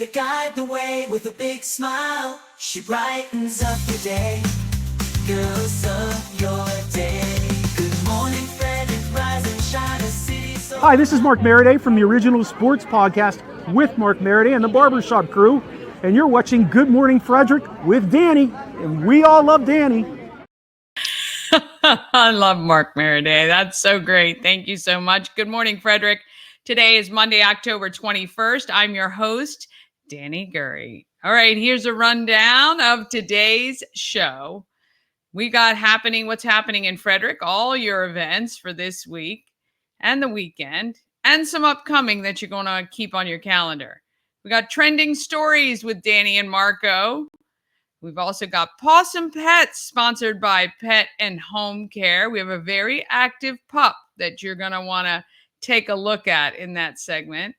to guide the way with a big smile. She brightens up your day, girls of your day. Good morning, Frederick, rise and shine, a city so... Hi, this is Mark Meriday from the Original Sports Podcast with Mark Meriday and the Barbershop Crew. And you're watching Good Morning Frederick with Dani. And we all love Dani. I love Mark Meriday. That's so great. Thank you so much. Good morning, Frederick. Today is Monday, October 21st. I'm your host, Dani Gurry. All right, here's a rundown of today's show. We got what's happening in Frederick, all your events for this week and the weekend, and some upcoming that you're going to keep on your calendar. We got trending stories with Dani and Marco. We've also got Possum Pets, sponsored by Pet and Home Care. We have a very active pup that you're going to want to take a look at in that segment.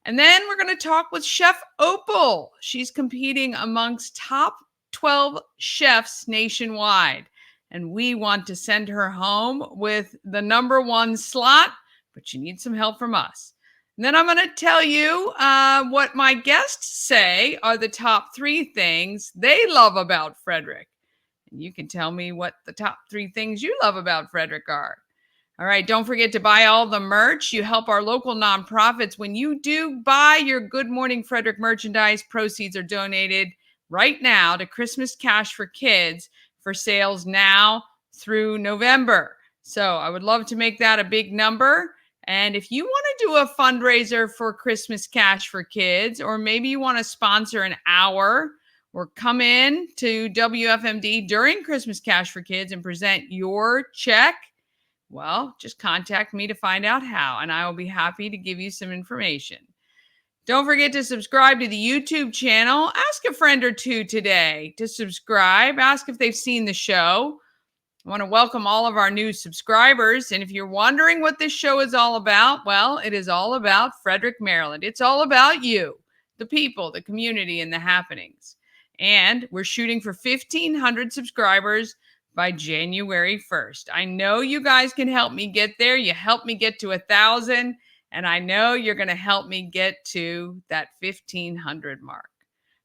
And then we're going to talk with Chef Opal. She's competing amongst top 12 chefs nationwide. And we want to send her home with the number one slot, but she needs some help from us. And then I'm going to tell you what my guests say are the top 3 things they love about Frederick. And you can tell me what the top 3 things you love about Frederick are. All right, don't forget to buy all the merch. You help our local nonprofits. When you do buy your Good Morning Frederick merchandise, proceeds are donated right now to Christmas Cash for Kids for sales now through November. So I would love to make that a big number. And if you want to do a fundraiser for Christmas Cash for Kids, or maybe you want to sponsor an hour or come in to WFMD during Christmas Cash for Kids and present your check, well, just contact me to find out how, and I will be happy to give you some information. Don't forget to subscribe to the YouTube channel. Ask a friend or two today to subscribe. Ask if they've seen the show. I want to welcome all of our new subscribers. And if you're wondering what this show is all about, well, it is all about Frederick, Maryland. It's all about you, the people, the community, and the happenings. And we're shooting for 1,500 subscribers by January 1st. I know you guys can help me get there. You helped me get to 1,000, and I know you're going to help me get to that 1,500 mark.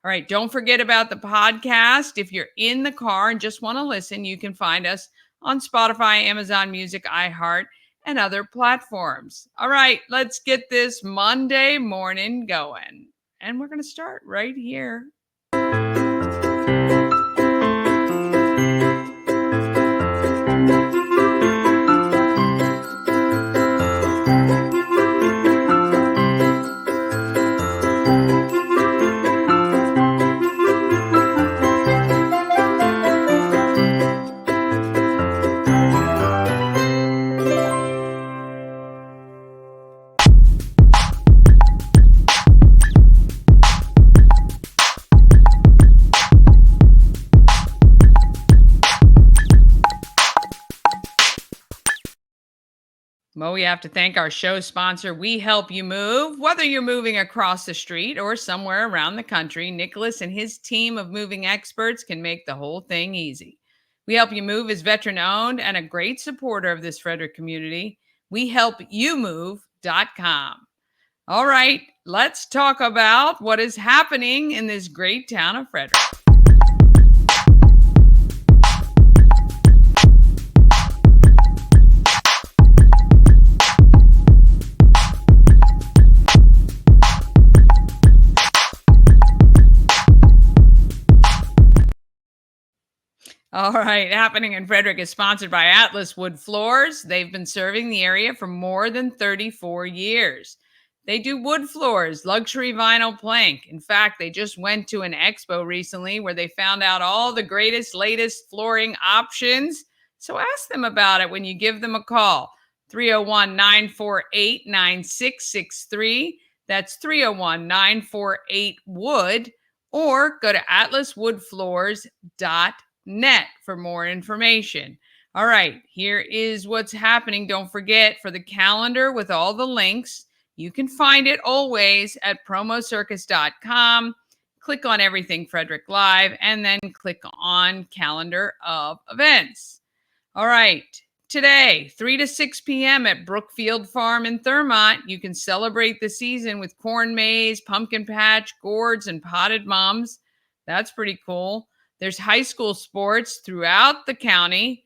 All right, don't forget about the podcast. If you're in the car and just want to listen, you can find us on Spotify, Amazon Music, iHeart, and other platforms. All right, let's get this Monday morning going. And we're going to start right here. Well, we have to thank our show sponsor, We Help You Move. Whether you're moving across the street or somewhere around the country, Nicholas and his team of moving experts can make the whole thing easy. We Help You Move is veteran-owned and a great supporter of this Frederick community. WeHelpYouMove.com. All right, let's talk about what is happening in this great town of Frederick. All right, happening in Frederick is sponsored by Atlas Wood Floors. They've been serving the area for more than 34 years. They do wood floors, luxury vinyl plank. In fact, they just went to an expo recently where they found out all the greatest, latest flooring options. So ask them about it when you give them a call. 301-948-9663. That's 301-948-WOOD. Or go to atlaswoodfloors.net for more information. All right, here is what's happening. Don't forget, for the calendar with all the links, you can find it always at promocircus.com. Click on Everything Frederick Live and then click on Calendar of Events. All right, Today, 3 to 6 p.m. at Brookfield Farm in Thurmont, you can celebrate the season with corn maze, pumpkin patch, gourds, and potted mums. That's pretty cool. There's high school sports throughout the county.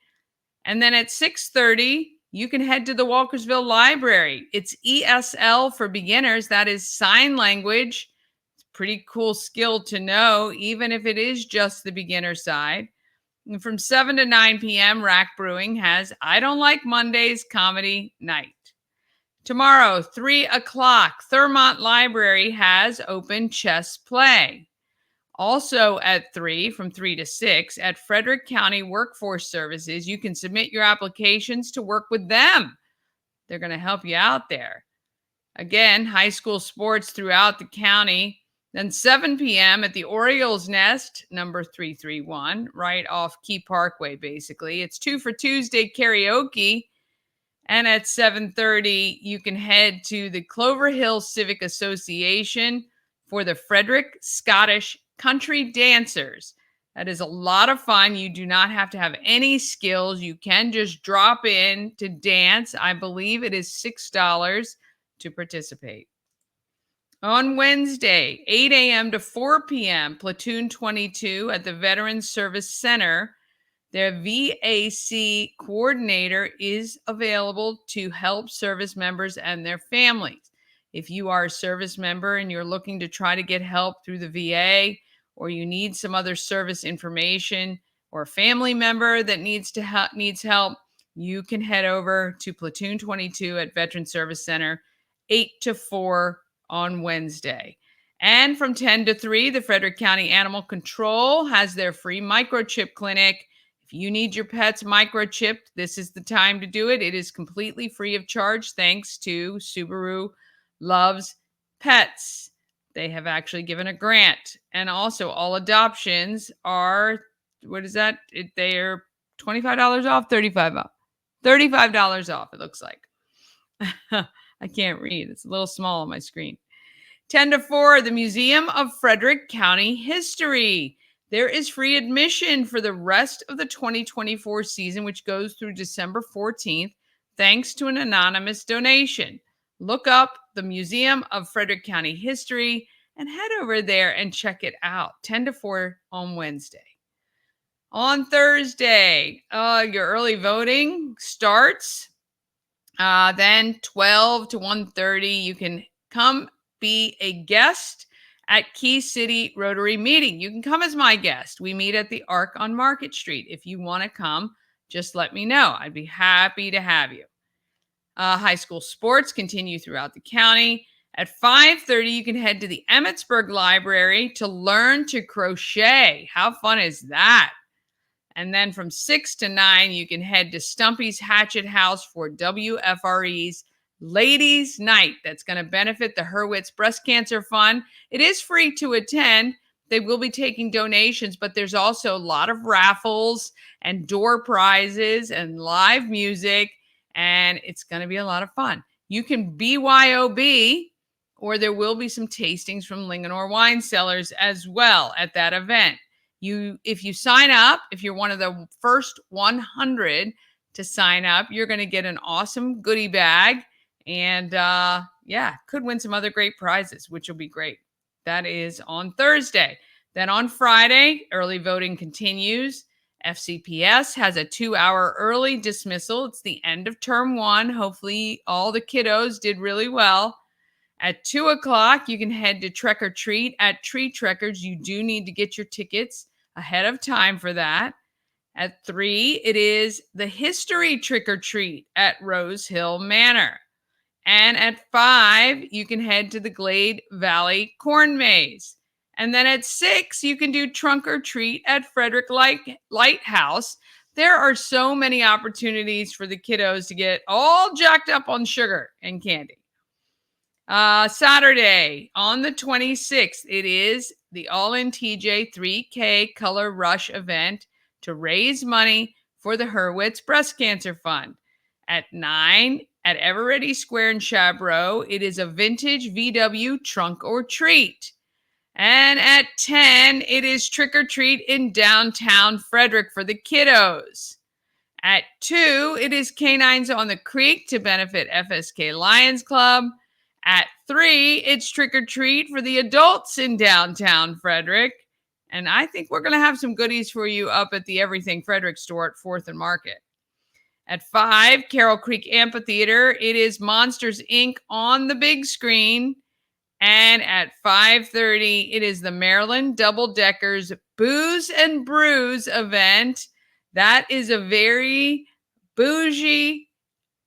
And then at 6:30, you can head to the Walkersville Library. It's ESL for beginners. That is sign language. It's a pretty cool skill to know, even if it is just the beginner side. And from 7 to 9 p.m., Rack Brewing has I Don't Like Mondays comedy night. Tomorrow, 3 o'clock, Thurmont Library has open chess play. Also at 3, from 3 to 6, at Frederick County Workforce Services, you can submit your applications to work with them. They're going to help you out there. Again, high school sports throughout the county. Then 7 p.m. at the Orioles Nest, number 331, right off Key Parkway, basically. It's 2 for Tuesday karaoke. And at 7:30, you can head to the Clover Hill Civic Association for the Frederick Scottish Country Dancers. That is a lot of fun. You do not have to have any skills. You can just drop in to dance. I believe it is $6 to participate. On Wednesday, 8 a.m. to 4 p.m., Platoon 22 at the Veterans Service Center. Their VAC coordinator is available to help service members and their families. If you are a service member and you're looking to try to get help through the VA, or you need some other service information, or a family member that needs help, you can head over to Platoon 22 at Veterans Service Center, 8 to 4 on Wednesday. And from 10 to 3, the Frederick County Animal Control has their free microchip clinic. If you need your pets microchipped, this is the time to do it. It is completely free of charge thanks to Subaru Loves Pets. They have actually given a grant. And also all adoptions are, what is that? They are $25 off, $35 off. $35 off, it looks like. I can't read. It's a little small on my screen. 10 to 4, the Museum of Frederick County History. There is free admission for the rest of the 2024 season, which goes through December 14th, thanks to an anonymous donation. Look up the Museum of Frederick County History and head over there and check it out. 10 to 4 on Wednesday. On Thursday, your early voting starts. Then 12 to 1:30, you can come be a guest at Key City Rotary meeting. You can come as my guest. We meet at the Arc on Market Street. If you want to come, just let me know. I'd be happy to have you. High school sports continue throughout the county. At 5:30, you can head to the Emmitsburg Library to learn to crochet. How fun is that? And then from 6 to 9, you can head to Stumpy's Hatchet House for WFRE's Ladies Night. That's going to benefit the Hurwitz Breast Cancer Fund. It is free to attend. They will be taking donations, but there's also a lot of raffles and door prizes and live music, and it's going to be a lot of fun. You can BYOB, or there will be some tastings from Linganore Wine Cellars as well at that event. If you sign up, if you're one of the first 100 to sign up, you're going to get an awesome goodie bag. And could win some other great prizes, which will be great. That is on Thursday. Then on Friday, early voting continues. FCPS has a 2-hour early dismissal. It's the end of term 1. Hopefully all the kiddos did really well. At 2 o'clock, you can head to Trek or Treat at Tree Trekkers. You do need to get your tickets ahead of time for that. At 3, it is the History Trick or Treat at Rose Hill Manor. And at 5, you can head to the Glade Valley Corn Maze. And then at 6, you can do Trunk or Treat at Frederick Lighthouse. There are so many opportunities for the kiddos to get all jacked up on sugar and candy. Saturday, on the 26th, it is the All-In TJ 3K Color Rush event to raise money for the Hurwitz Breast Cancer Fund. At 9, at Eveready Square in Chabro, it is a vintage VW Trunk or Treat. And at 10, it is Trick or Treat in downtown Frederick for the kiddos. At 2, it is Canines on the Creek to benefit FSK Lions Club. At 3, it's Trick or Treat for the adults in downtown Frederick. And I think we're going to have some goodies for you up at the Everything Frederick store at 4th and Market. At 5, Carroll Creek Amphitheater, it is Monsters, Inc. on the big screen. And at 5:30, it is the Maryland Double Deckers Booze and Brews event. That is a very bougie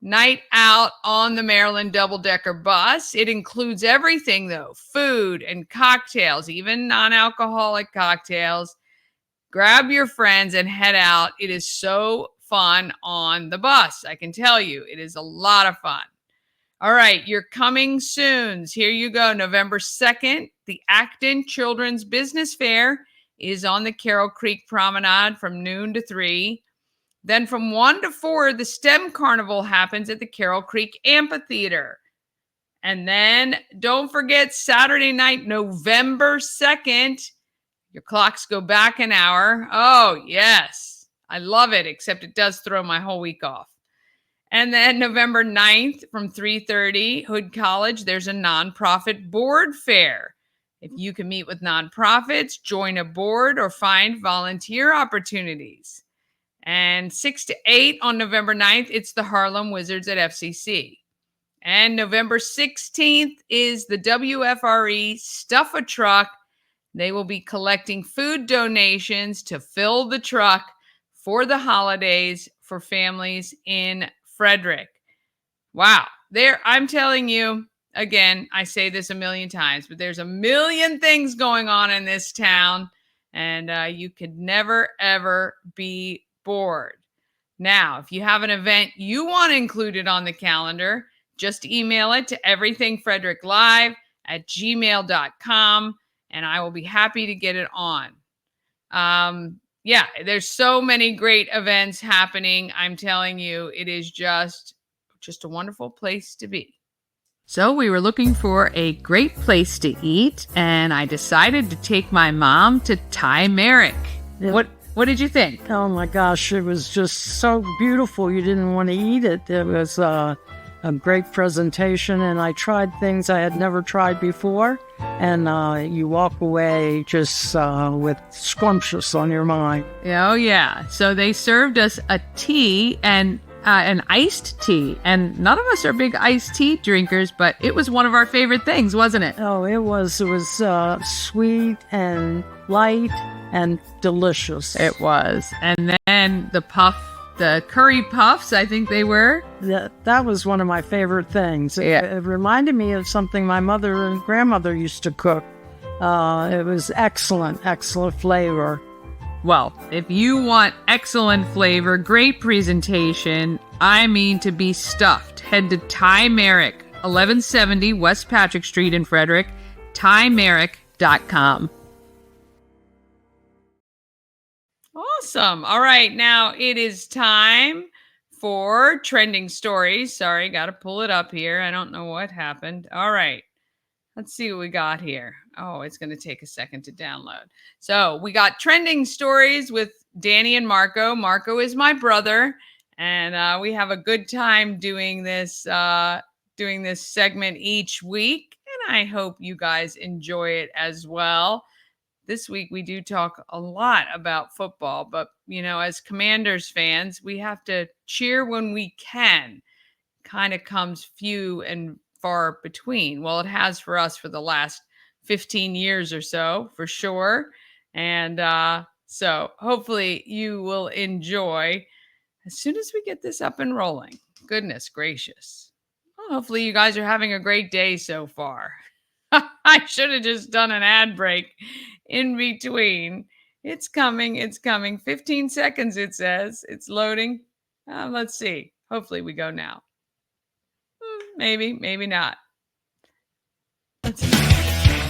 night out on the Maryland Double Decker bus. It includes everything, though, food and cocktails, even non-alcoholic cocktails. Grab your friends and head out. It is so fun on the bus. I can tell you, it is a lot of fun. All right, your coming soons. Here you go. November 2nd, the Acton Children's Business Fair is on the Carroll Creek Promenade from noon to 3. Then from 1 to 4, the STEM Carnival happens at the Carroll Creek Amphitheater. And then don't forget Saturday night, November 2nd, your clocks go back an hour. Oh, yes. I love it, except it does throw my whole week off. And then November 9th from 3:30, Hood College, there's a nonprofit board fair. If you can meet with nonprofits, join a board, or find volunteer opportunities. And 6 to 8 on November 9th, it's the Harlem Wizards at FCC. And November 16th is the WFRE Stuff a Truck. They will be collecting food donations to fill the truck for the holidays for families in Frederick. Wow. I'm telling you, again, I say this a million times, but there's a million things going on in this town, and you could never, ever be bored. Now, if you have an event you want included on the calendar, just email it to everythingfredericklive@gmail.com, and I will be happy to get it on. Yeah, there's so many great events happening. I'm telling you, it is just a wonderful place to be. So we were looking for a great place to eat, and I decided to take my mom to Thai Merrick. Yeah. What did you think? Oh my gosh, it was just so beautiful. You didn't want to eat it. It was a great presentation, and I tried things I had never tried before. And you walk away just with scrumptious on your mind. Oh, yeah. So they served us a tea and an iced tea. And none of us are big iced tea drinkers, but it was one of our favorite things, wasn't it? Oh, it was sweet and light and delicious. It was. And then the curry puffs, I think they were. That was one of my favorite things. Yeah. It reminded me of something my mother and grandmother used to cook. It was excellent flavor. Well, if you want excellent flavor, great presentation, I mean to be stuffed, head to Thai Merrick, 1170 West Patrick Street in Frederick, thaimerrick.com. Awesome. All right. Now it is time for trending stories. Sorry, got to pull it up here. I don't know what happened. All right. Let's see what we got here. Oh, it's going to take a second to download. So we got trending stories with Dani and Marco. Marco is my brother, and we have a good time doing this segment each week, and I hope you guys enjoy it as well. This week, we do talk a lot about football, but, as Commanders fans, we have to cheer when we can. Kind of comes few and far between. Well, it has for us for the last 15 years or so, for sure. And so hopefully you will enjoy as soon as we get this up and rolling. Goodness gracious. Well, hopefully you guys are having a great day so far. I should have just done an ad break in between. It's coming. 15 seconds, it says. It's loading. Let's see. Hopefully we go now. Maybe not. Let's see.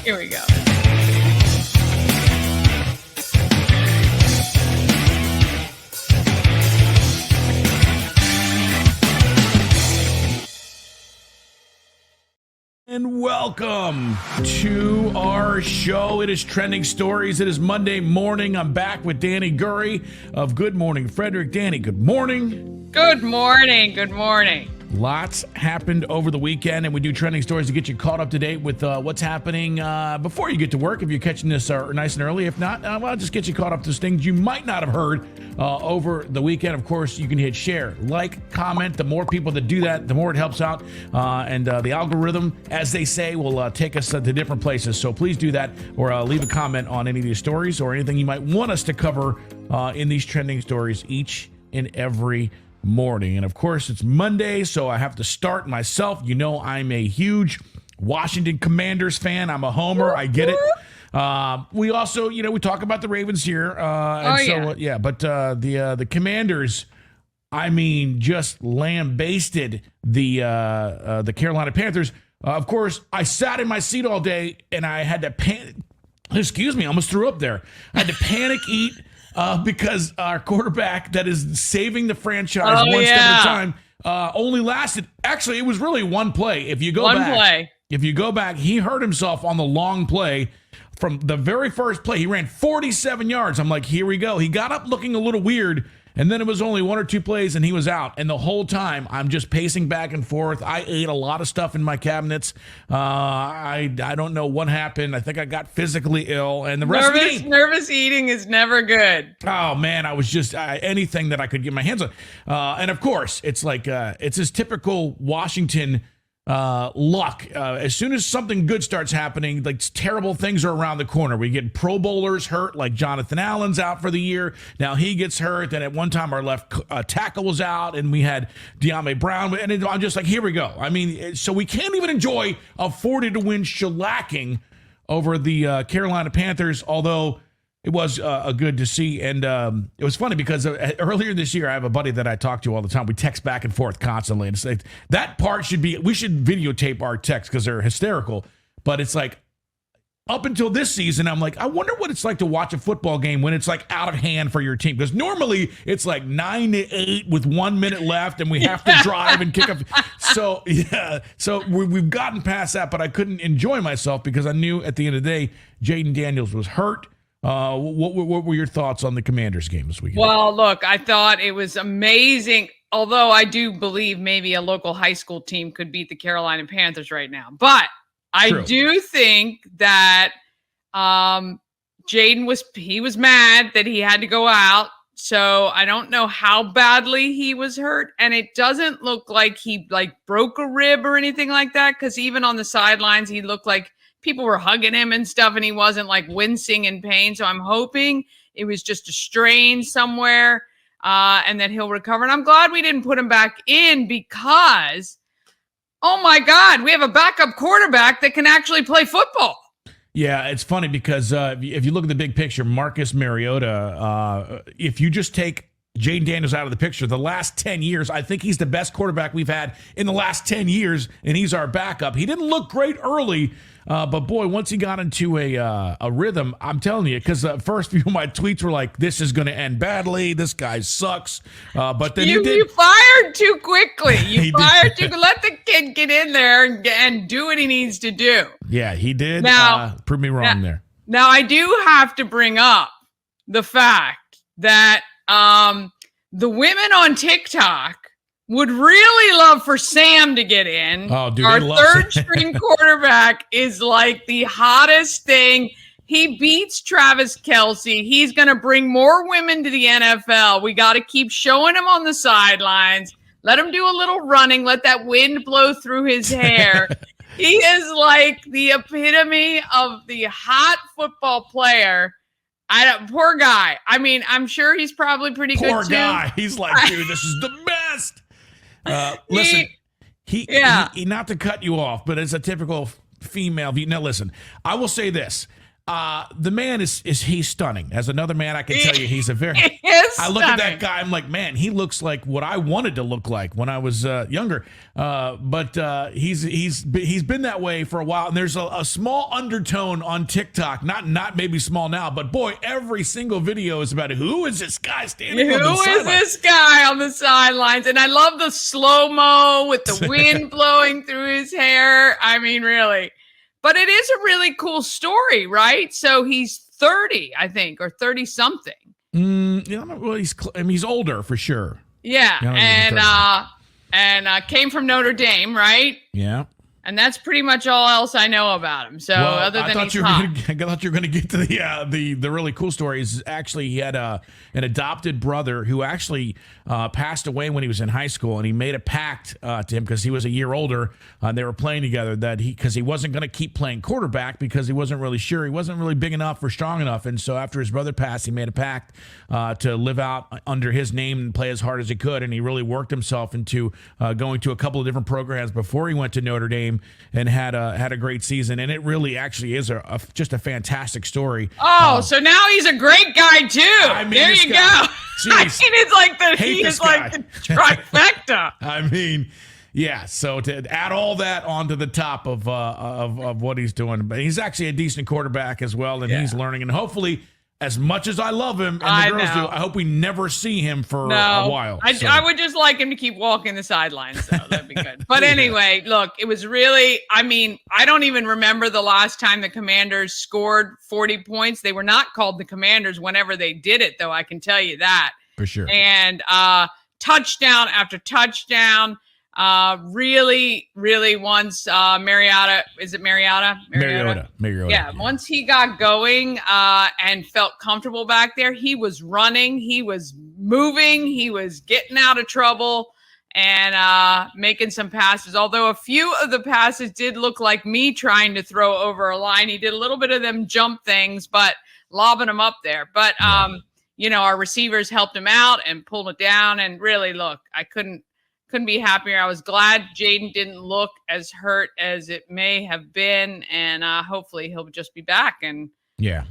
Here we go. and welcome to our show. It is Trending Stories. It is Monday morning. I'm back with Dani Gurry of Good Morning Frederick. Dani, good morning. Good morning. Good morning. Lots happened over the weekend, and we do Trending Stories to get you caught up to date with what's happening before you get to work, if you're catching this nice and early. If not, well, just get you caught up to things you might not have heard over the weekend. Of course, you can hit share, like, comment. The more people that do that, the more it helps out. And the algorithm, as they say, will take us to different places. So please do that, or leave a comment on any of these stories or anything you might want us to cover in these Trending Stories each and every morning. And of course, it's Monday, so I have to start myself. You know, I'm a huge Washington Commanders fan. I'm a homer. I get it. We also, we talk about the Ravens here. But the Commanders, I mean, just lambasted the Carolina Panthers. Of course, I sat in my seat all day and I had to excuse me, I almost threw up there. I had to panic eat because our quarterback that is saving the franchise one step at a time only lasted. Actually, it was really one play. If you go back, he hurt himself on the long play. From the very first play, he ran 47 yards. I'm like, here we go. He got up looking a little weird, and then it was only one or two plays, and he was out. And the whole time, I'm just pacing back and forth. I ate a lot of stuff in my cabinets. I don't know what happened. I think I got physically ill, and the rest of the game. Nervous eating is never good. Oh, man, I was just anything that I could get my hands on. And, of course, it's like it's his typical Washington luck. As soon as something good starts happening, like terrible things are around the corner. We get Pro Bowlers hurt, like Jonathan Allen's out for the year. Now he gets hurt. Then at one time our left tackle was out, and we had De'Ami Brown. And I'm just like, here we go. I mean, so we can't even enjoy a 40-win shellacking over the Carolina Panthers, although it was good to see. And it was funny because earlier this year, I have a buddy that I talk to all the time. We text back and forth constantly. And it's like, that part we should videotape our texts because they're hysterical. But it's like, up until this season, I'm like, I wonder what it's like to watch a football game when it's like out of hand for your team. Because normally it's like 9-8 with 1 minute left and we have to drive and kick up. So, yeah. So we've gotten past that, but I couldn't enjoy myself because I knew at the end of the day, Jaden Daniels was hurt. What were your thoughts on the Commanders game this weekend? Well, look, I thought it was amazing, although I do believe maybe a local high school team could beat the Carolina Panthers right now. But I do think that Jaden was mad that he had to go out. So I don't know how badly he was hurt. And it doesn't look like he broke a rib or anything like that, because even on the sidelines, he looked like people were hugging him and stuff, and he wasn't like wincing in pain. So I'm hoping it was just a strain somewhere and that he'll recover. And I'm glad we didn't put him back in because, oh my God, we have a backup quarterback that can actually play football. Yeah, it's funny because if you look at the big picture, Marcus Mariota, if you just take Jaden Daniels out of the picture, the last 10 years, I think he's the best quarterback we've had in the last 10 years, and he's our backup. He didn't look great early, but boy, once he got into a rhythm, I'm telling you, because the first few of my tweets were like, this is going to end badly, this guy sucks, but then you fired too quickly. You fired too. Let the kid get in there and do what he needs to do. Yeah, he did. Now, prove me wrong there. Now, I do have to bring up the fact that the women on TikTok would really love for Sam to get in. Oh, dude, our third string quarterback is like the hottest thing. He beats Travis Kelce. He's going to bring more women to the NFL. We got to keep showing him on the sidelines. Let him do a little running. Let that wind blow through his hair. He is like the epitome of the hot football player. Poor guy. I mean, I'm sure he's probably pretty good too. Poor guy. He's like, dude, this is the best. Listen, he not to cut you off, but as a typical female. Now, listen, I will say this. The man he's stunning. As another man, I can tell you he's a very. He is I look at that stunning. guy. I'm like, man, he looks like what I wanted to look like when I was younger. But he's been that way for a while. And there's a small undertone on TikTok. Not maybe small now, but boy, every single video is about who is this guy standing on the Who is sideline? this guy on the sidelines? And I love the slow-mo with the wind blowing through his hair. I mean, really. But it is a really cool story, right? So he's 30, I think, or 30-something. Well, he's older for sure. Yeah, Yeah, and came from Notre Dame, right? Yeah. And that's pretty much all else I know about him. So other than he's hot. I thought you were going to get to the really cool story. Is actually he had an adopted brother who actually passed away when he was in high school, and he made a pact to him because he was a year older. They were playing together that because he wasn't going to keep playing quarterback because he wasn't really sure, he wasn't really big enough or strong enough, and so after his brother passed, he made a pact to live out under his name and play as hard as he could, and he really worked himself into going to a couple of different programs before he went to Notre Dame. And had a great season, and it really actually is just a fantastic story. Oh, so now he's a great guy too. I mean, there you go. I mean, it's like Hate he this is like guy. the trifecta. I mean, yeah. So to add all that onto the top of what he's doing, but he's actually a decent quarterback as well, and he's learning, and hopefully. As much as I love him, and the girls do, I hope we never see him for a while. I would just like him to keep walking the sidelines, though. That'd be good. But anyway, look, it was really, I mean, I don't even remember the last time the Commanders scored 40 points. They were not called the Commanders whenever they did it, though, I can tell you that. For sure. And touchdown after touchdown. Really, once Mariota, is it Mariota? Mariota. Yeah, once he got going and felt comfortable back there, he was running, he was moving, he was getting out of trouble and making some passes. Although a few of the passes did look like me trying to throw over a line. He did a little bit of them jump things, but lobbing them up there. But, our receivers helped him out and pulled it down. And really, look, I couldn't be happier. I was glad Jaden didn't look as hurt as it may have been, and hopefully he'll just be back. And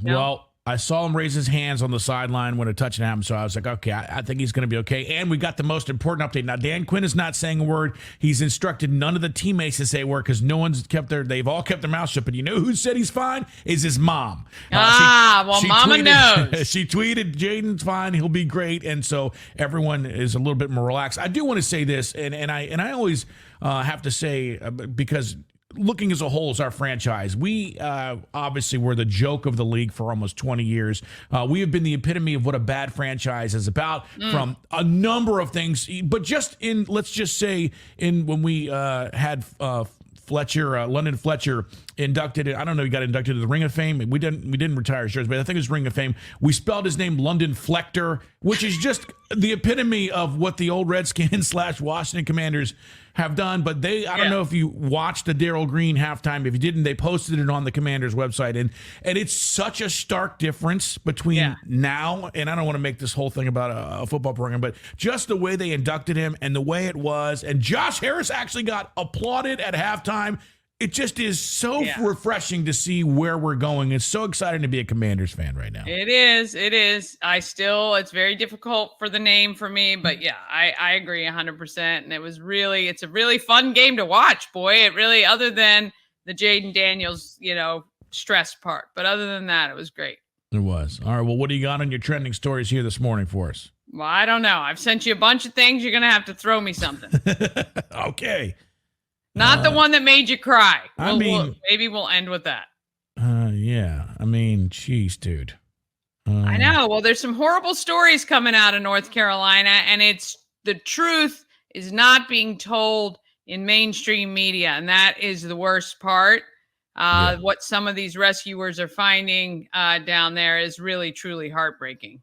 well, I saw him raise his hands on the sideline when a touchdown happened, so I was like, okay, I think he's going to be okay. And we got the most important update. Now, Dan Quinn is not saying a word. He's instructed none of the teammates to say a word because they've all kept their mouth shut. But you know who said he's fine? Is his mom. Mama knows. She tweeted, Jaden's fine. He'll be great. And so everyone is a little bit more relaxed. I do want to say this, and I always have to say, because looking as a whole as our franchise, we obviously were the joke of the league for almost 20 years. We have been the epitome of what a bad franchise is about from a number of things. But just let's just say when we had London Fletcher inducted. I don't know. He got inducted to the Ring of Fame. We didn't retire his shirts, but I think it was Ring of Fame. We spelled his name London Flector, which is just the epitome of what the old Redskins / Washington Commanders have done. But I don't know if you watched the Darryl Green halftime. If you didn't, they posted it on the Commanders website, and it's such a stark difference between now, and I don't want to make this whole thing about a football program, but just the way they inducted him and the way it was, and Josh Harris actually got applauded at halftime. It just is so refreshing to see where we're going. It's so exciting to be a Commanders fan right now. It is. It's very difficult for the name for me, but I agree 100%. And it's a really fun game to watch, boy. It really, other than the Jaden Daniels, stress part. But other than that, it was great. It was. All right. Well, what do you got on your trending stories here this morning for us? Well, I don't know. I've sent you a bunch of things. You're going to have to throw me something. Okay. Not the one that made you cry. Maybe we'll end with that. Yeah. I mean, geez, dude. I know. Well, there's some horrible stories coming out of North Carolina, and the truth is not being told in mainstream media, and that is the worst part. What some of these rescuers are finding down there is really, truly heartbreaking.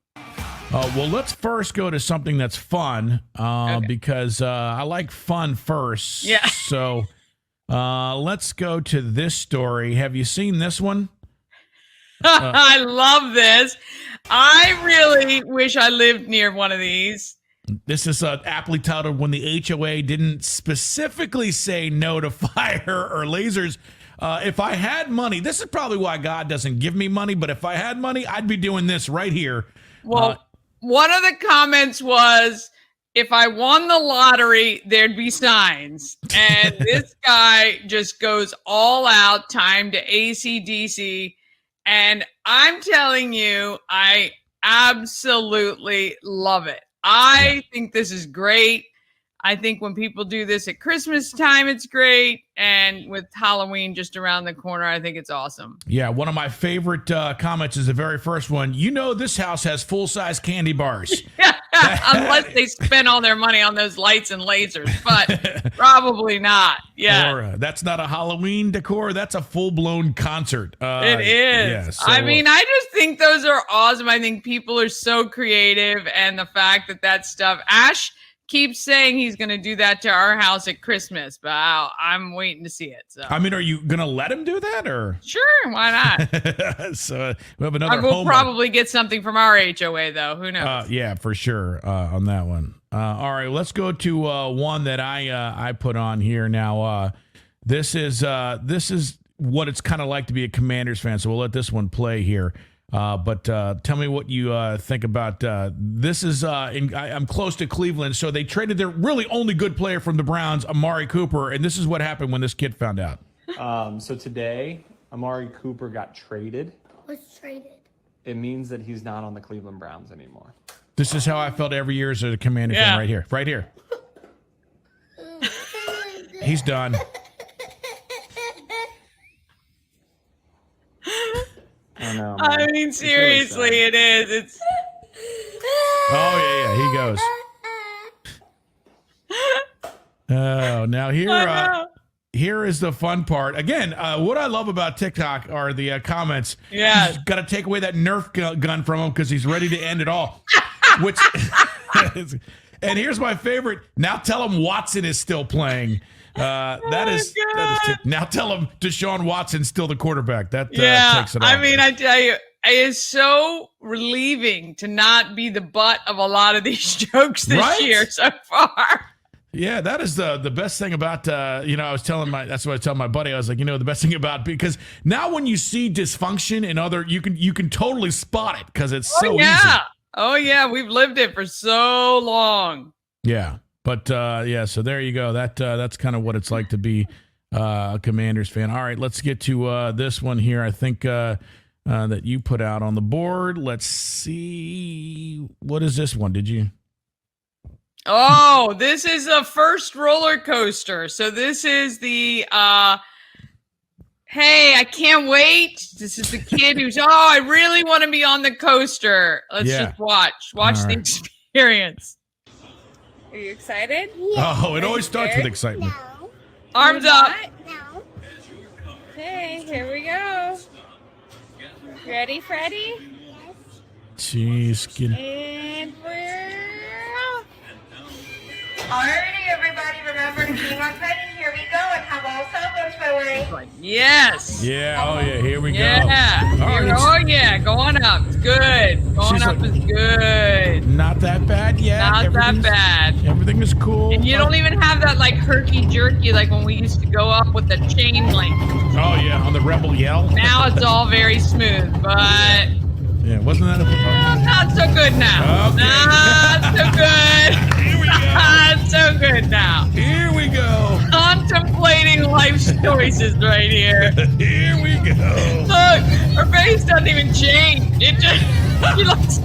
Well, let's first go to something that's fun because I like fun first. Yeah. So let's go to this story. Have you seen this one? I love this. I really wish I lived near one of these. This is aptly titled When the HOA Didn't Specifically Say No to Fire or Lasers. If I had money, this is probably why God doesn't give me money, but if I had money, I'd be doing this right here. Well, one of the comments was, if I won the lottery, there'd be signs. And this guy just goes all out, time to AC/DC. And I'm telling you, I absolutely love it. I think this is great. I think when people do this at Christmas time, it's great. And with Halloween just around the corner, I think it's awesome. Yeah, one of my favorite comments is the very first one. You know, this house has full-size candy bars. Unless they spend all their money on those lights and lasers, but probably not. Yeah. Or, that's not a Halloween decor. That's a full-blown concert. It is. Yeah, so, I mean, I just think those are awesome. I think people are so creative. And the fact that stuff, Ash keeps saying he's going to do that to our house at Christmas, but I'm waiting to see it. So I mean, are you going to let him do that, or? Sure, why not? So we have another. We'll probably get something from our HOA, though. Who knows? Yeah, for sure on that one. All right, let's go to one that I put on here now. This is what it's kind of like to be a Commanders fan. So we'll let this one play here. But tell me what you think about this. I'm close to Cleveland, so they traded their really only good player from the Browns, Amari Cooper, and this is what happened when this kid found out. So today, Amari Cooper got traded. What's traded? It means that he's not on the Cleveland Browns anymore. This is how I felt every year as a Commander fan, right here. Right here. He's done. I know. I mean, seriously, it is. It's. Oh, yeah, he goes. Oh, now here is the fun part. Again, what I love about TikTok are the comments. Yeah. Got to take away that Nerf gun from him because he's ready to end it all. Which, and here's my favorite. Now tell him Watson is still playing. That is now tell him Deshaun Watson's still the quarterback. That takes it off. I mean, I tell you, it is so relieving to not be the butt of a lot of these jokes this year so far. Yeah, that is the best thing about I was telling that's what I tell my buddy. I was like, the best thing about, because now when you see dysfunction in other, you can totally spot it because it's so easy. Oh yeah, we've lived it for so long. Yeah. But so there you go. That's kind of what it's like to be a Commanders fan. All right, let's get to this one here. I think that you put out on the board. Let's see. What is this one? Did you? Oh, this is a first roller coaster. So this is the hey, I can't wait. This is the kid who's I really want to be on the coaster. Let's just watch the experience. Are you excited? Yeah. Oh, it always starts with excitement. No. Arms up. No. Okay, here we go. Ready, Freddie? Jeez, And we're off. Alrighty, everybody, remember to be on ready. Here we go, and hello, Salvador. Yes. Yeah. Oh, yeah. Here we go. Yeah. Going up. It's good. Going up is good. Not that bad yet. Not that bad. Everything is cool. And you don't even have that like herky jerky like when we used to go up with the chain link. Oh yeah, on the Rebel Yell. Now it's all very smooth, but yeah, wasn't that not so good now. Okay. Not so good. Here we go. Not so good now. Here we go. Contemplating life's choices right here. Here we go. Look, her face doesn't even change. It just she looks.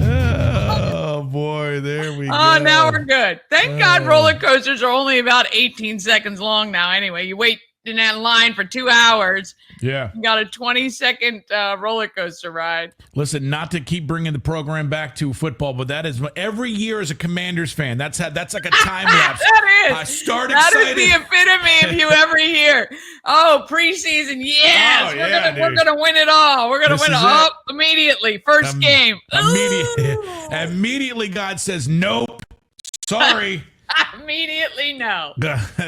Oh boy, there we go. Oh, now we're good. Thank God roller coasters are only about 18 seconds long now. Anyway, you wait in that line for 2 hours. Yeah. You got a 20-second roller coaster ride. Listen, not to keep bringing the program back to football, but that is every year as a Commanders fan. That's like a time lapse. That is. I start that excited. Is the epitome of you every year. Oh, preseason, yes. We're gonna win it all. We're gonna win it all immediately. First game. Immediately, God says, nope. Sorry. Immediately no.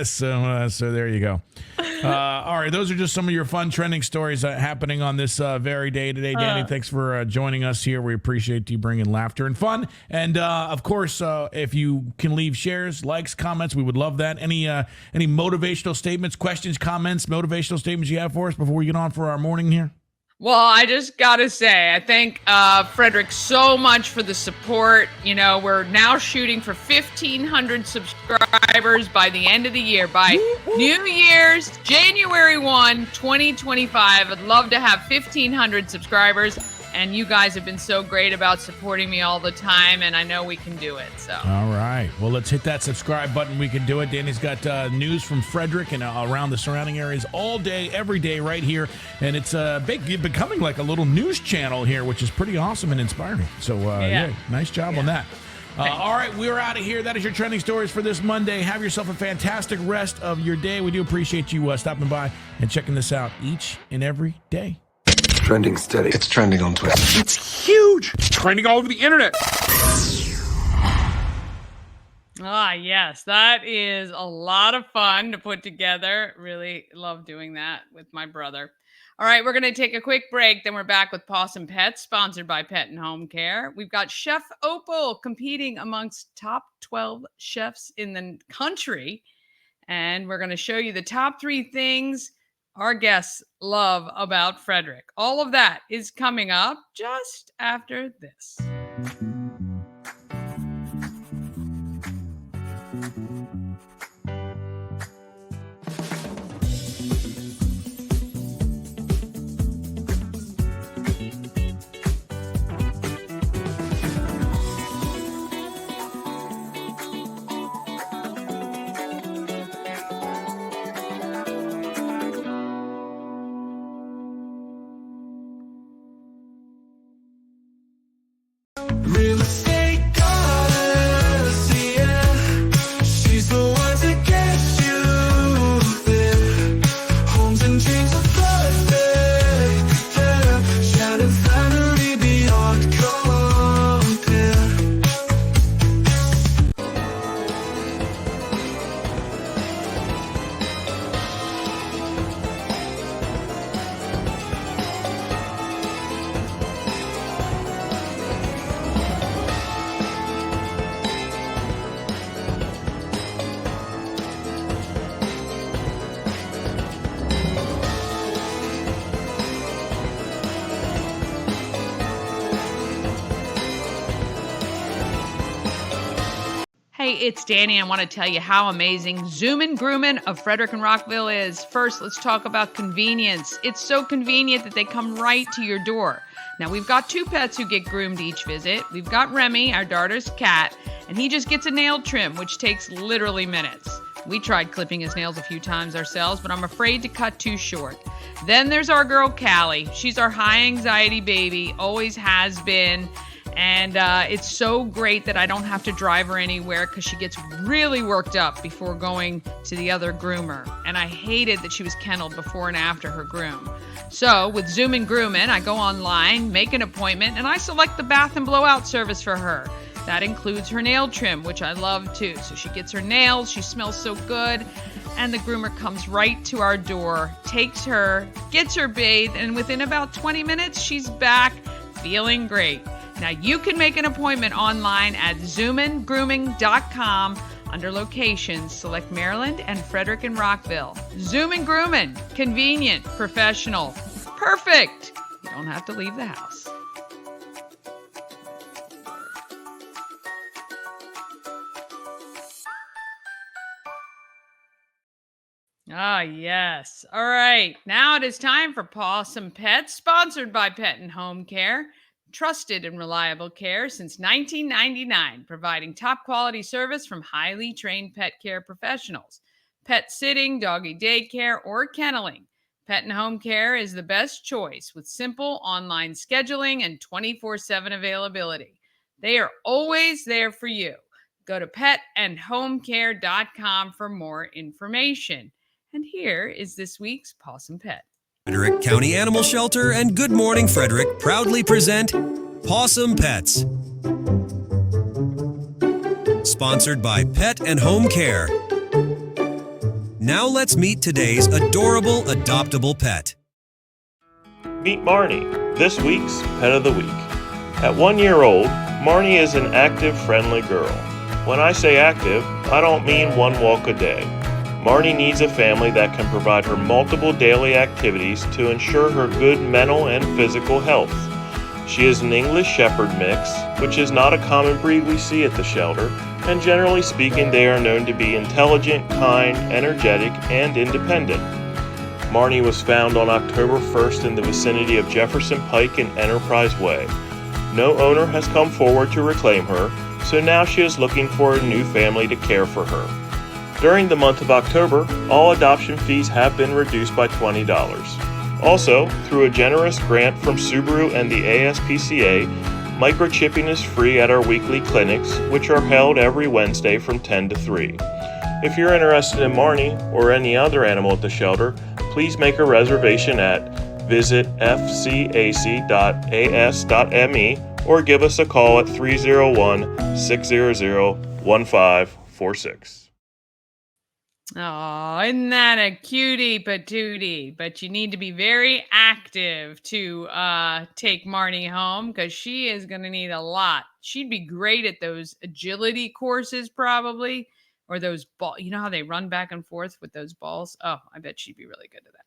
So there you go. All right, those are just some of your fun trending stories happening on this very day today. Dani, thanks for joining us here. We appreciate you bringing laughter and fun. And of course, if you can leave shares, likes, comments, we would love that. Any motivational statements, questions, comments, motivational statements you have for us before we get on for our morning here? Well, I just got to say, I thank Frederick so much for the support. You know, we're now shooting for 1,500 subscribers by the end of the year. By New Year's, January 1, 2025, I'd love to have 1,500 subscribers. And you guys have been so great about supporting me all the time, and I know we can do it. So. All right. Well, let's hit that subscribe button. We can do it. Dani's got news from Frederick and around the surrounding areas all day, every day right here. And it's becoming like a little news channel here, which is pretty awesome and inspiring. So, yeah, nice job on that. All right, we're out of here. That is your trending stories for this Monday. Have yourself a fantastic rest of your day. We do appreciate you stopping by and checking this out each and every day. Trending steady. It's trending on Twitter. It's huge. It's trending all over the internet. Yes, that is a lot of fun to put together. Really love doing that with my brother. All right, we're going to take a quick break. Then we're back with Possum Pets, sponsored by Pet and Home Care. We've got Chef Opal competing amongst top 12 chefs in the country. And we're going to show you the top 3 things our guests love about Frederick. All of that is coming up just after this. Real estate goddess, yeah. She's the one to get you there. Homes and dreams are perfect, yeah. Shattered family beyond compare. Hey, it's Dani. I want to tell you how amazing Zoomin' Groomin' of Frederick and Rockville is. First, let's talk about convenience. It's so convenient that they come right to your door. Now, we've got 2 pets who get groomed each visit. We've got Remy, our daughter's cat, and he just gets a nail trim, which takes literally minutes. We tried clipping his nails a few times ourselves, but I'm afraid to cut too short. Then there's our girl, Callie. She's our high anxiety baby, always has been. And it's so great that I don't have to drive her anywhere because she gets really worked up before going to the other groomer. And I hated that she was kenneled before and after her groom. So with Zoomin' Groomin', I go online, make an appointment, and I select the bath and blowout service for her. That includes her nail trim, which I love too. So she gets her nails, she smells so good, and the groomer comes right to our door, takes her, gets her bathed, and within about 20 minutes, she's back feeling great. Now, you can make an appointment online at zoomingrooming.com. Under locations, select Maryland and Frederick and Rockville. Zoomin' Groomin', convenient, professional, perfect. You don't have to leave the house. Yes. All right. Now it is time for Possum Pets, sponsored by Pet and Home Care. Trusted and reliable care since 1999, providing top quality service from highly trained pet care professionals. Pet sitting, doggy daycare, or kenneling. Pet and Home Care is the best choice with simple online scheduling and 24/7 availability. They are always there for you. Go to petandhomecare.com for more information. And here is this week's Possum Pet. Frederick County Animal Shelter and Good Morning Frederick proudly present Possum Pets. sponsored by Pet and Home Care. Now let's meet today's adorable adoptable pet. Meet Marnie, this week's Pet of the Week. At 1 year old, Marnie is an active, friendly girl. When I say active, I don't mean one walk a day. Marnie needs a family that can provide her multiple daily activities to ensure her good mental and physical health. She is an English Shepherd mix, which is not a common breed we see at the shelter, and generally speaking they are known to be intelligent, kind, energetic, and independent. Marnie was found on October 1st in the vicinity of Jefferson Pike and Enterprise Way. No owner has come forward to reclaim her, so now she is looking for a new family to care for her. During the month of October, all adoption fees have been reduced by $20. Also, through a generous grant from Subaru and the ASPCA, microchipping is free at our weekly clinics, which are held every Wednesday from 10 to 3. If you're interested in Marnie or any other animal at the shelter, please make a reservation at visitfcac.as.me or give us a call at 301-600-1546. Oh, isn't that a cutie patootie? But you need to be very active to take Marnie home because she is going to need a lot. She'd be great at those agility courses probably, or those ball. You know how they run back and forth with those balls? Oh, I bet she'd be really good at that.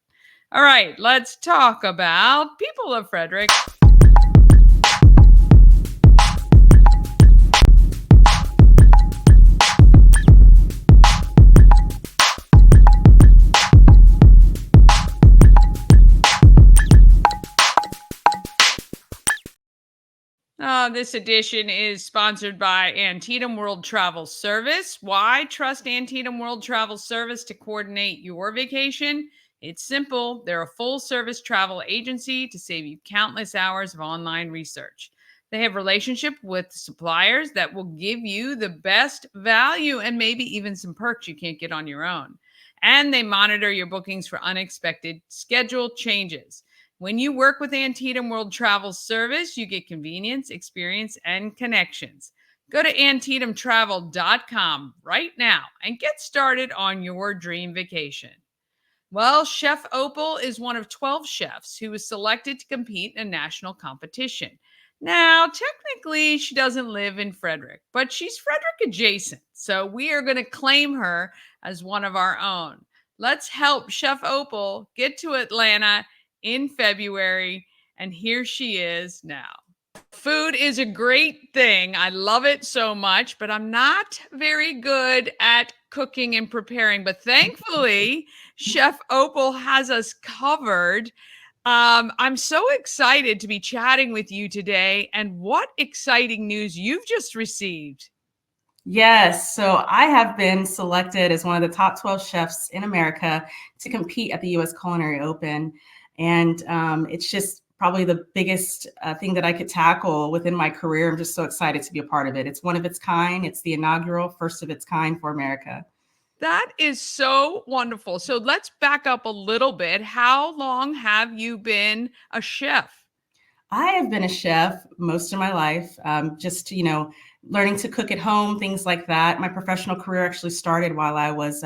All right, let's talk about People of Frederick. This edition is sponsored by Antietam World Travel Service. Why trust Antietam World Travel Service to coordinate your vacation? It's simple. They're a full-service travel agency to save you countless hours of online research. They have relationship with suppliers that will give you the best value and maybe even some perks you can't get on your own. And they monitor your bookings for unexpected schedule changes. When you work with Antietam World Travel Service, you get convenience, experience, and connections. Go to AntietamTravel.com right now and get started on your dream vacation. Well, Chef Opal is one of 12 chefs who was selected to compete in a national competition. Now, technically, she doesn't live in Frederick, but she's Frederick adjacent. So we are going to claim her as one of our own. Let's help Chef Opal get to Atlanta in February, and here she is now. Food is a great thing. I love it so much, but I'm not very good at cooking and preparing. But thankfully, Chef Opal has us covered. I'm so excited to be chatting with you today. And what exciting news you've just received. Yes, so I have been selected as one of the top 12 chefs in America to compete at the U.S. Culinary Open. And it's just probably the biggest thing that I could tackle within my career. I'm just so excited to be a part of it. It's one of its kind. It's the inaugural first of its kind for America. That is so wonderful. So let's back up a little bit. How long have you been a chef? I have been a chef most of my life, just, learning to cook at home, things like that. My professional career actually started while I was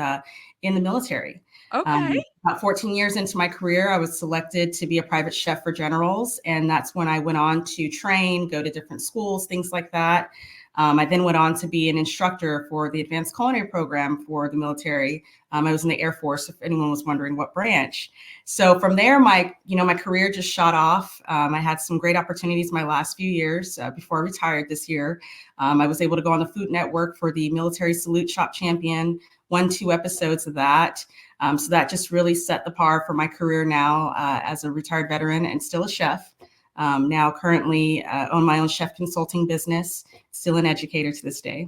in the military. Okay. About 14 years into my career, I was selected to be a private chef for generals. And that's when I went on to train, go to different schools, things like that. I then went on to be an instructor for the advanced culinary program for the military. I was in the Air Force, if anyone was wondering what branch. So from there, my career just shot off. I had some great opportunities my last few years before I retired this year. I was able to go on the Food Network for the Military Salute Shop Champion, 2 episodes of that. So that just really set the par for my career now as a retired veteran and still a chef. Now currently own my own chef consulting business, still an educator to this day.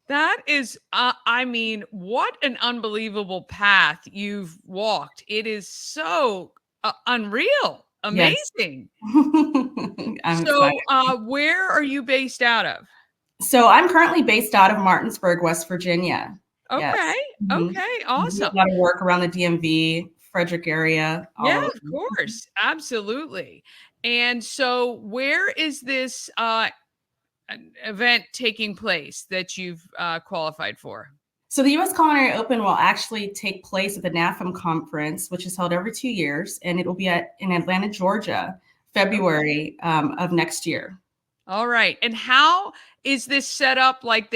That is, what an unbelievable path you've walked. It is so unreal, amazing. Yes. I'm excited. Where are you based out of? So I'm currently based out of Martinsburg, West Virginia. Okay. Yes. Okay. Awesome. A lot of work around the DMV, Frederick area. Yeah, of course. Absolutely. And so where is this an event taking place that you've qualified for? So the U.S. Culinary Open will actually take place at the NAFM conference, which is held every 2 years, and it will be in Atlanta, Georgia, February of next year. All right. And how is this set up? Like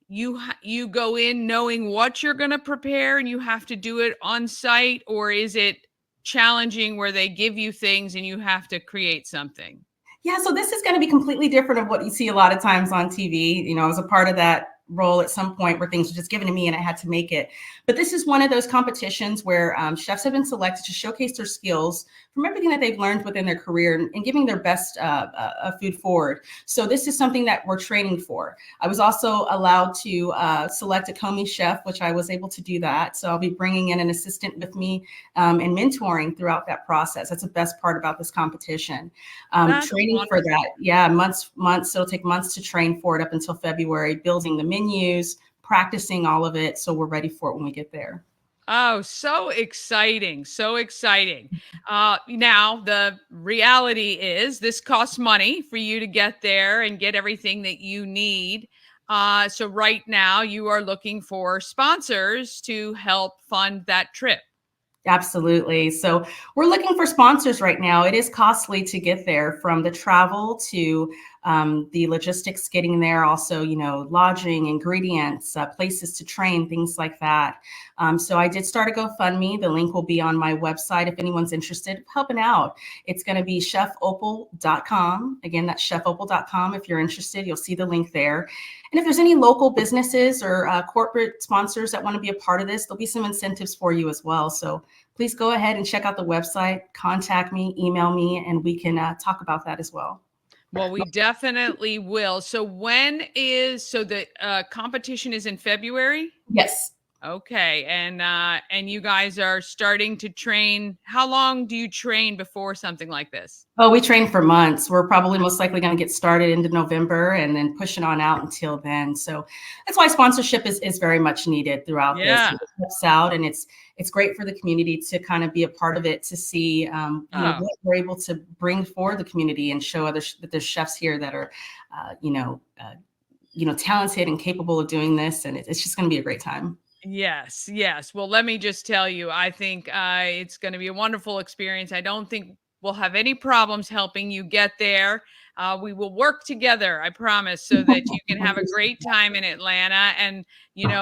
you go in knowing what you're going to prepare and you have to do it on site, or is it challenging where they give you things and you have to create something? Yeah, so this is going to be completely different of what you see a lot of times on TV. You know, I was a part of that role at some point where things were just given to me and I had to make it. But this is one of those competitions where chefs have been selected to showcase their skills from everything that they've learned within their career and giving their best food forward. So this is something that we're training for. I was also allowed to select a commis chef, which I was able to do that. So I'll be bringing in an assistant with me and mentoring throughout that process. That's the best part about this competition. Training for that, yeah, months. It'll take months to train for it up until February, building the menus, practicing all of it, so we're ready for it when we get there. Oh, so exciting. So exciting. Now, the reality is this costs money for you to get there and get everything that you need. So, right now, you are looking for sponsors to help fund that trip. Absolutely. So we're looking for sponsors right now. It is costly to get there, from the travel to the logistics getting there, also, you know, lodging, ingredients, places to train, things like that. So I did start a GoFundMe. The link will be on my website if anyone's interested in helping out. It's going to be chefopal.com. Again, that's chefopal.com. If you're interested, you'll see the link there. And if there's any local businesses or corporate sponsors that want to be a part of this, there'll be some incentives for you as well. So please go ahead and check out the website, contact me, email me, and we can talk about that as well. Well, we definitely will. So the competition is in February? Yes. Okay. And you guys are starting to train. How long do you train before something like this? Oh, we train for months. We're probably most likely going to get started into November and then pushing on out until then. So that's why sponsorship is very much needed throughout this. It helps out, and it's great for the community to kind of be a part of it, to see what we're able to bring for the community and show others that there's chefs here that are, talented and capable of doing this, and it's just going to be a great time. Yes, yes. Well, let me just tell you, I think it's going to be a wonderful experience. I don't think we'll have any problems helping you get there. We will work together, I promise, so that you can have a great time in Atlanta and,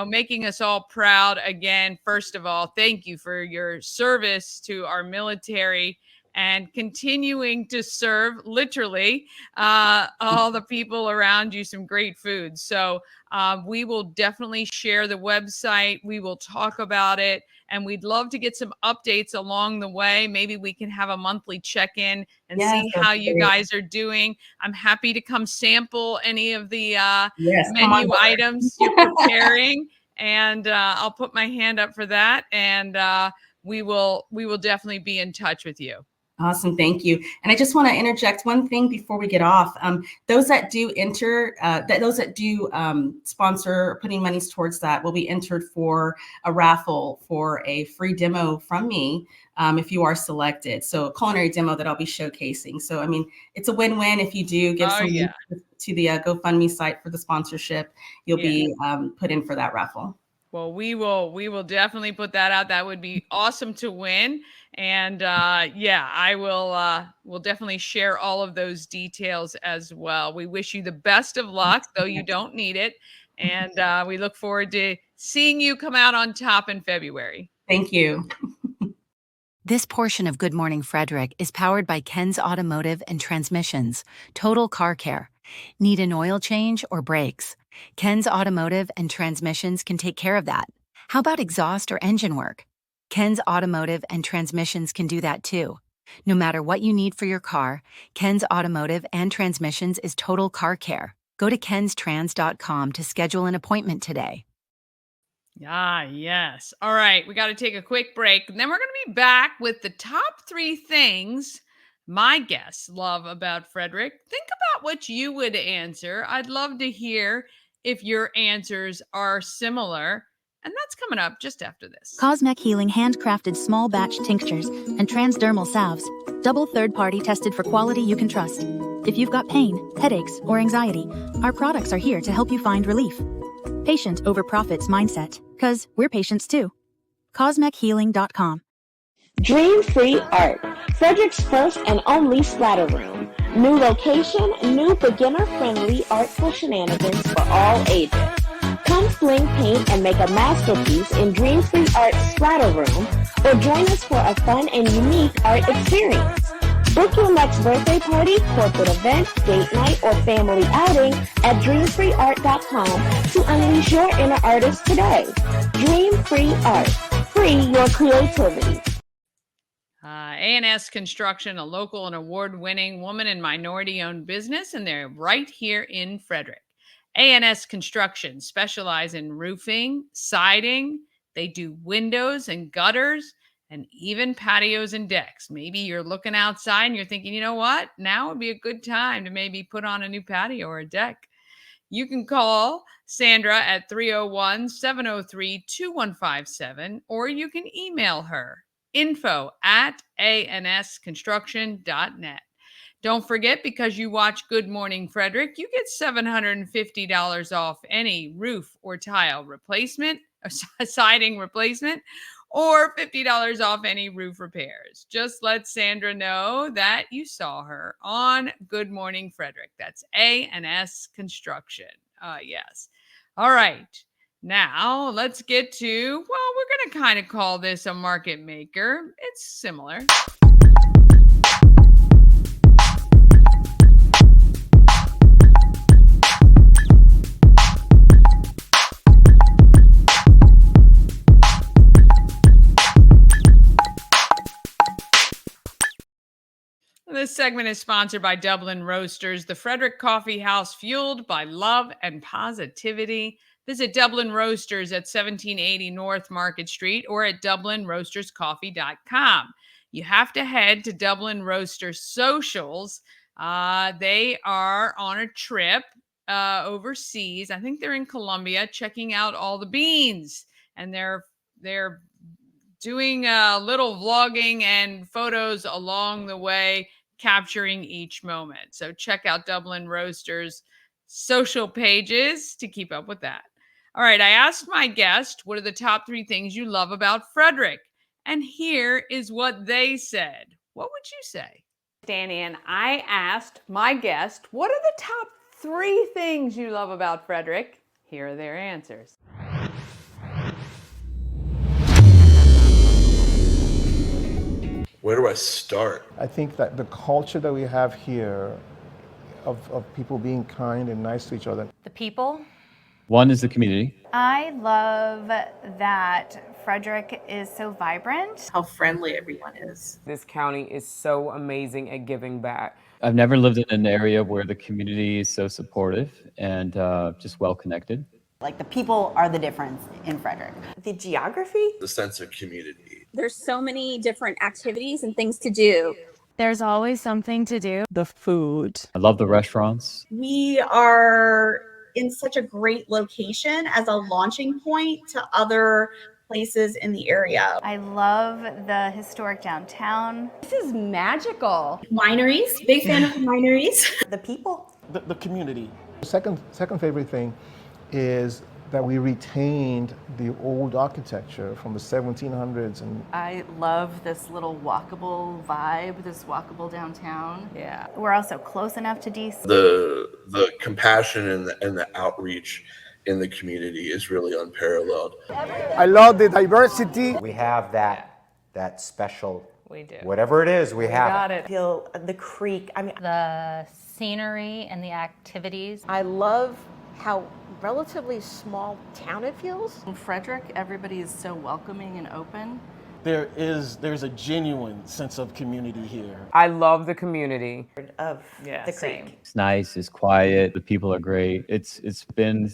making us all proud again. First of all, thank you for your service to our military and continuing to serve literally all the people around you some great food. So we will definitely share the website. We will talk about it, and we'd love to get some updates along the way. Maybe we can have a monthly check-in and see how you guys are doing. I'm happy to come sample any of the menu items you're preparing, and I'll put my hand up for that. And we will definitely be in touch with you. Awesome. Thank you. And I just want to interject one thing before we get off. Those that do enter, those that do sponsor, putting monies towards that, will be entered for a raffle for a free demo from me if you are selected. So a culinary demo that I'll be showcasing. So, I mean, it's a win-win. If you do give some to the GoFundMe site for the sponsorship, you'll be put in for that raffle. Well, we will definitely put that out. That would be awesome to win. And I will definitely share all of those details as well. We wish you the best of luck, though you don't need it. And we look forward to seeing you come out on top in February. Thank you. This portion of Good Morning Frederick is powered by Ken's Automotive and Transmissions, Total Car Care. Need an oil change or brakes? Ken's Automotive and Transmissions can take care of that. How about exhaust or engine work? Ken's Automotive and Transmissions can do that too. No matter what you need for your car, Ken's Automotive and Transmissions is Total Car Care. Go to kenstrans.com to schedule an appointment today. Yes. All right. We got to take a quick break, and then we're going to be back with the top 3 things my guests love about Frederick. Think about what you would answer. I'd love to hear if your answers are similar. And that's coming up just after this. Cosmec Healing handcrafted small batch tinctures and transdermal salves, double third-party tested for quality you can trust. If you've got pain, headaches, or anxiety, our products are here to help you find relief. Patient over profits mindset, 'cause we're patients too. CosmecHealing.com. Dream Free Art, Frederick's first and only splatter room. New location, new beginner-friendly artful shenanigans for all ages. Come fling paint and make a masterpiece in Dream Free Art splatter room, or join us for a fun and unique art experience. Book your next birthday party, corporate event, date night, or family outing at dreamfreeart.com to unleash your inner artist today. Dream Free Art. Free your creativity. A&S Construction, a local and award-winning woman and minority-owned business, and they're right here in Frederick. A&S Construction specialize in roofing, siding. They do windows and gutters, and even patios and decks. Maybe you're looking outside and you're thinking, you know what? Now would be a good time to maybe put on a new patio or a deck. You can call Sandra at 301-703-2157, or you can email her, info@ansconstruction.net. Don't forget, because you watch Good Morning Frederick, you get $750 off any roof or tile replacement, siding replacement, or $50 off any roof repairs. Just let Sandra know that you saw her on Good Morning Frederick. That's A&S Construction. Yes. All right. Now let's get to, well, we're going to kind of call this a market maker. It's similar. This segment is sponsored by Dublin Roasters, the Frederick Coffee House fueled by love and positivity. Visit Dublin Roasters at 1780 North Market Street or at DublinRoastersCoffee.com. You have to head to Dublin Roasters socials. They are on a trip overseas. I think they're in Colombia, checking out all the beans, and they're doing a little vlogging and photos along the way, capturing each moment. So check out Dublin Roasters social pages to keep up with that. All right, I asked my guest, what are the top 3 things you love about Frederick? And here is what they said. What would you say? Dani, and I asked my guest, what are the top 3 things you love about Frederick? Here are their answers. Where do I start? I think that the culture that we have here of people being kind and nice to each other. The people. One is the community. I love that Frederick is so vibrant. How friendly everyone is. This county is so amazing at giving back. I've never lived in an area where the community is so supportive and just well connected. Like, the people are the difference in Frederick. The geography. The sense of community. There's so many different activities and things to do. There's always something to do. The food. I love the restaurants. We are in such a great location as a launching point to other places in the area. I love the historic downtown. This is magical. Wineries, big fan of wineries. The people. The community. Second favorite thing is that we retained the old architecture from the 1700s. And I love this little walkable vibe, this walkable downtown. Yeah. We're also close enough to DC. The compassion and the outreach in the community is really unparalleled. I love the diversity. We have that special, we do. Whatever it is, we have got it. Feel the creek. I mean, the scenery and the activities. I love how relatively small town it feels. In Frederick, everybody is so welcoming and open. There's a genuine sense of community here. I love the community of the creek. It's nice, it's quiet, the people are great. It's been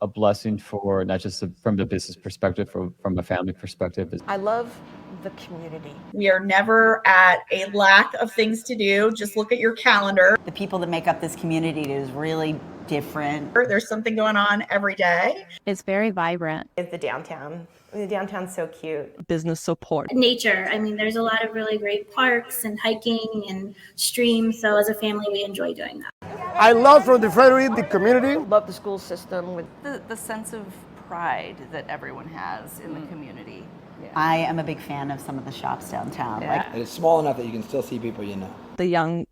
a blessing for not just from the business perspective, from a family perspective. I love the community. We are never at a lack of things to do. Just look at your calendar. The people that make up this community is really different. There's something going on every day. It's very vibrant. It's the downtown. The downtown's so cute. Business support. Nature. I mean, there's a lot of really great parks and hiking and streams. So as a family, we enjoy doing that. I love from the Frederick, the community. Love the school system with the sense of pride that everyone has in the community. Yeah. I am a big fan of some of the shops downtown. Yeah. And it's small enough that you can still see people you know. The young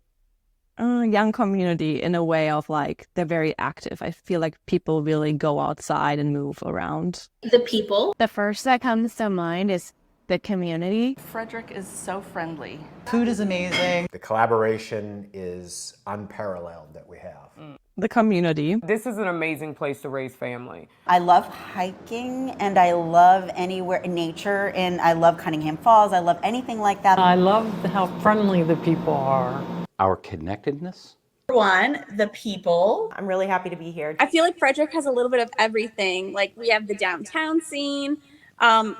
community, in a way of like, they're very active. I feel like people really go outside and move around. The people. The first that comes to mind is the community. Frederick is so friendly. Food is amazing. The collaboration is unparalleled that we have. The community. This is an amazing place to raise family. I love hiking and I love anywhere nature, and I love Cunningham Falls. I love anything like that. I love how friendly the people are. Our connectedness. One, the people. I'm really happy to be here. I feel like Frederick has a little bit of everything. Like we have the downtown scene.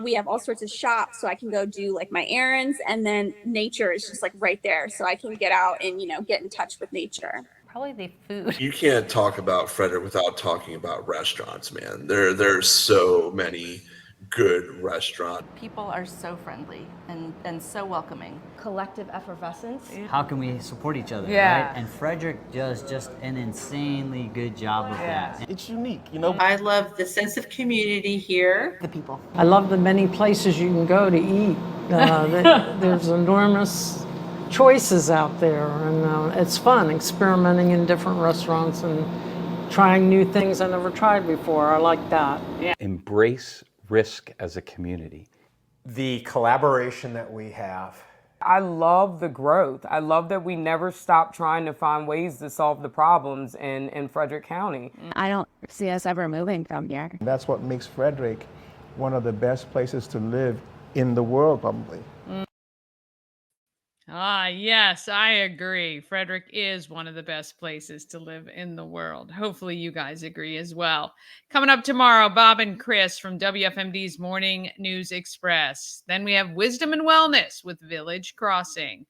We have all sorts of shops, so I can go do like my errands, and then nature is just like right there, so I can get out and, you know, get in touch with nature. Probably the food. You can't talk about Frederick without talking about restaurants, man. There's so many good restaurants. People are so friendly and so welcoming. Collective effervescence. How can we support each other, Yeah. right? And Frederick does just an insanely good job with that. It's unique, you know. I love the sense of community here. The people. I love the many places you can go to eat. There's enormous choices out there, and it's fun experimenting in different restaurants and trying new things I never tried before. I like that. Embrace risk as a community. The collaboration that we have. I love the growth. I love that we never stop trying to find ways to solve the problems in Frederick County. I don't see us ever moving from here. That's what makes Frederick one of the best places to live in the world, probably. Ah, yes, I agree. Frederick is one of the best places to live in the world. Hopefully you guys agree as well. Coming up tomorrow, Bob and Chris from WFMD's Morning News Express. Then we have Wisdom and Wellness with Village Crossing.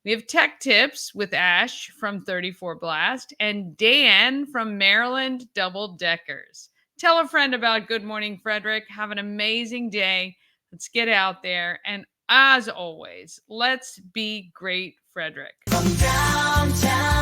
We have Tech Tips with Ash from 34 Blast and Dan from Maryland Double Deckers. Tell a friend about Good Morning Frederick. Have an amazing day. Let's get out there. And as always, let's be great, Frederick. From downtown.